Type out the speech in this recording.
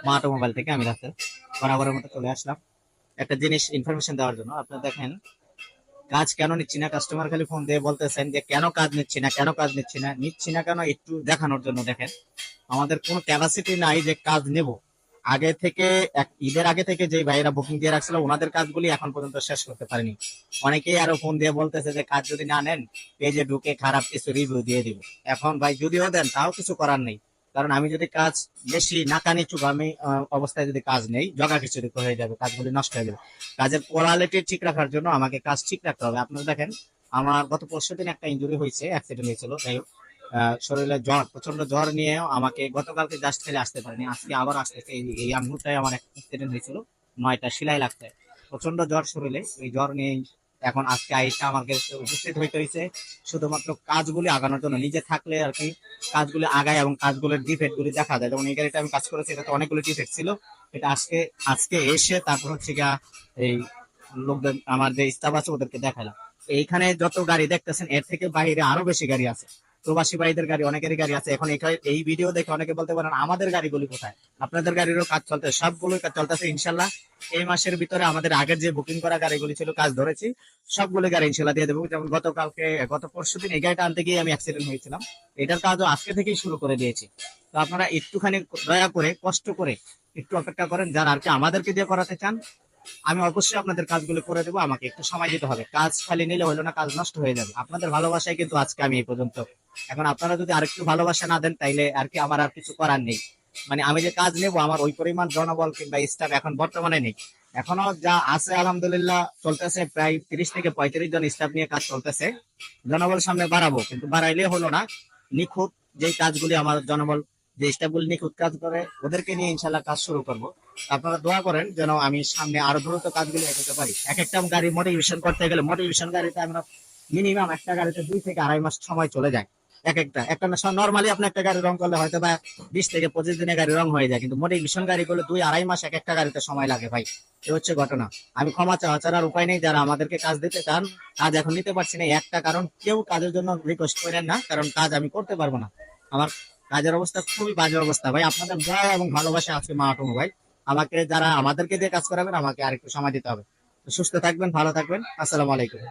মা অটোমোবাইল থেকে আমি রাতে বরাবরের মতো চলে আসলাম একটা জিনিস ইনফরমেশন দেওয়ার জন্য। আপনারা দেখেন কাজ কেন নিচ্ছি না, কাস্টমার খালি ফোন দিয়ে বলতেছেন যে কেন কাজ নিচ্ছি না, কেন কাজ নিচ্ছি না কেন, একটু দেখানোর জন্য। দেখেন আমাদের কোনো ক্যাপাসিটি নাই যে কাজ নেব। আগে থেকে ঈদের আগে থেকে যে ভাইয়েরা বুকিং দিয়ে রাখছিল ওনাদের কাজগুলি এখন পর্যন্ত শেষ করতে পারেনি। অনেকেই আরো ফোন দিয়ে বলতেছে যে কাজ যদি না নেন পেজে ঢুকে খারাপ কিছু রিভিউ দিয়ে দিব। এখন ভাই যদিও দেন তাও কিছু করার নেই, কারণ আমি যদি কাজ বেশি নাকানি চুপ আমি অবস্থায় যদি কাজ নেই জগা খিচুড়ি হয়ে যাবে, কাজগুলি নষ্ট হয়ে যাবে। কাজের কোয়ালিটি ঠিক রাখার জন্য আমাকে কাজ ঠিক রাখতে হবে। আপনারা দেখেন আমার গত পরশু দিন একটা ইঞ্জুরি হয়েছে, অ্যাক্সিডেন্ট হয়েছিল। যাই হোক শরীরে জ্বর, প্রচন্ড জ্বর নিয়ে আমাকে গতকালকে জাস্ট খেলে আসতে পারিনি, আজকে আবার আসতেছে। এই মুহূর্তে আমার অ্যাক্সিডেন্ট হয়েছিল, 9টা সেলাই লাগছে, প্রচন্ড জ্বর শরীরে। এই জ্বর নিয়ে এখন আজকে আইসা আমাকে উপস্থিত হইতে হয়েছে শুধুমাত্র কাজগুলি আগানোর জন্য। নিজে থাকলে আর কি কাজগুলি আগায় এবং কাজগুলোর ডিফেক্ট গুলি দেখা যায়। যেমন এই গাড়িটা আমি কাজ করেছি, এটাতে অনেকগুলো ডিফেক্ট ছিল। এটা আজকে আজকে এসে তারপর হচ্ছে গিয়া এই লোকদের আমার যে স্টাফ আছে ওদেরকে দেখালাম। এইখানে যত গাড়ি দেখতেছেন এর থেকে বাইরে আরো বেশি গাড়ি আছে, প্রবাসী ভাইদের গাড়ি, অনেকেরই গাড়ি আছে। এখন এই ভিডিও দেখে অনেকে বলতে পারেন আমাদের গাড়িগুলি কোথায়? আপনাদের গাড়িরও কাজ চলতে, সবগুলোই কাজ চলতেছে ইনশাল্লাহ। এই মাসের ভিতরে আমাদের আগের যে বুকিং করা গাড়িগুলি ছিল কাজ ধরেছি, সবগুলো গাড়ি ইনশাল্লাহ দিয়ে দেবো। যেমন গত পরশু দিন এই গাড়িটা আনতে গিয়ে আমি অ্যাক্সিডেন্ট হয়েছিলাম, এটার কাজও আজকে থেকেই শুরু করে দিয়েছি। তো আপনারা একটুখানি দয়া করে কষ্ট করে একটু অপেক্ষা করেন, যারা আর কি আমাদেরকে দিয়ে করাতে চান আমি অবশ্যই আপনাদের কাজগুলো করে দেবো। আমাকে একটু সময় দিতে হবে, কাজ খালি নিলে হলো না, কাজ নষ্ট হয়ে যাবে। আপনাদের ভালোবাসায় কিন্তু আজকে আমি এই পর্যন্ত। এখন আপনারা যদি আরেকটু ভালোবাসা না দেন তাইলে আর কি আমার আর কিছু করার নেই। মানে আমি যে কাজ নেব আমার ওই পরিমাণ জনবল কিংবা স্টাফ এখন বর্তমানে নেই। এখনো যা আছে আলহামদুলিল্লাহ চলতেছে, প্রায় 30 থেকে 35 জন স্টাফ নিয়ে কাজ চলতেছে। জনবল সামনে বাড়াবো, কিন্তু বাড়াইলে হলো না। নিখুঁত যে কাজগুলি আমার জনবল যে স্টাফগুলি নিখুঁত কাজ করে ওদেরকে নিয়ে ইনশাল্লাহ কাজ শুরু করবো। আপনারা দোয়া করেন যেন আমি সামনে আরো দ্রুত কাজগুলো এগোতে পারি। এক একটা গাড়ি মোটিভেশন করতে গেলে মোটিভেশন গাড়িতে আমরা মিনিমাম একটা গাড়িতে 2 থেকে আড়াই মাস সময় চলে যায়। একটা নর্মালি আপনি একটা গাড়ি রং করলে হয়তো বা 20 থেকে 25 দিনে গাড়ি রং হয়ে যায়, কিন্তু মোটিভেশন গাড়িগুলো 2-2.5 মাস এক একটা গাড়িতে সময় লাগে ভাই। এ হচ্ছে ঘটনা। আমি ক্ষমা চাওয়া ছাড়ার উপায় নেই। যারা আমাদেরকে কাজ দিতে চান, কাজ এখন নিতে পারছি না একটা কারণ, কেউ কাজের জন্য রিকোয়েস্ট করেন না, কারণ কাজ আমি করতে পারবো না। আমার কাজের অবস্থা খুবই বাজে অবস্থা ভাই। আপনাদের দয়া এবং ভালোবাসা আছে মা অটোমোবাইল। আমাকে যারা আমাদেরকে দিয়ে কাজ করাবেন আমাকে আরেকটু সময় দিতে হবে। সুস্থ থাকবেন, ভালো থাকবেন, আসসালামু আলাইকুম।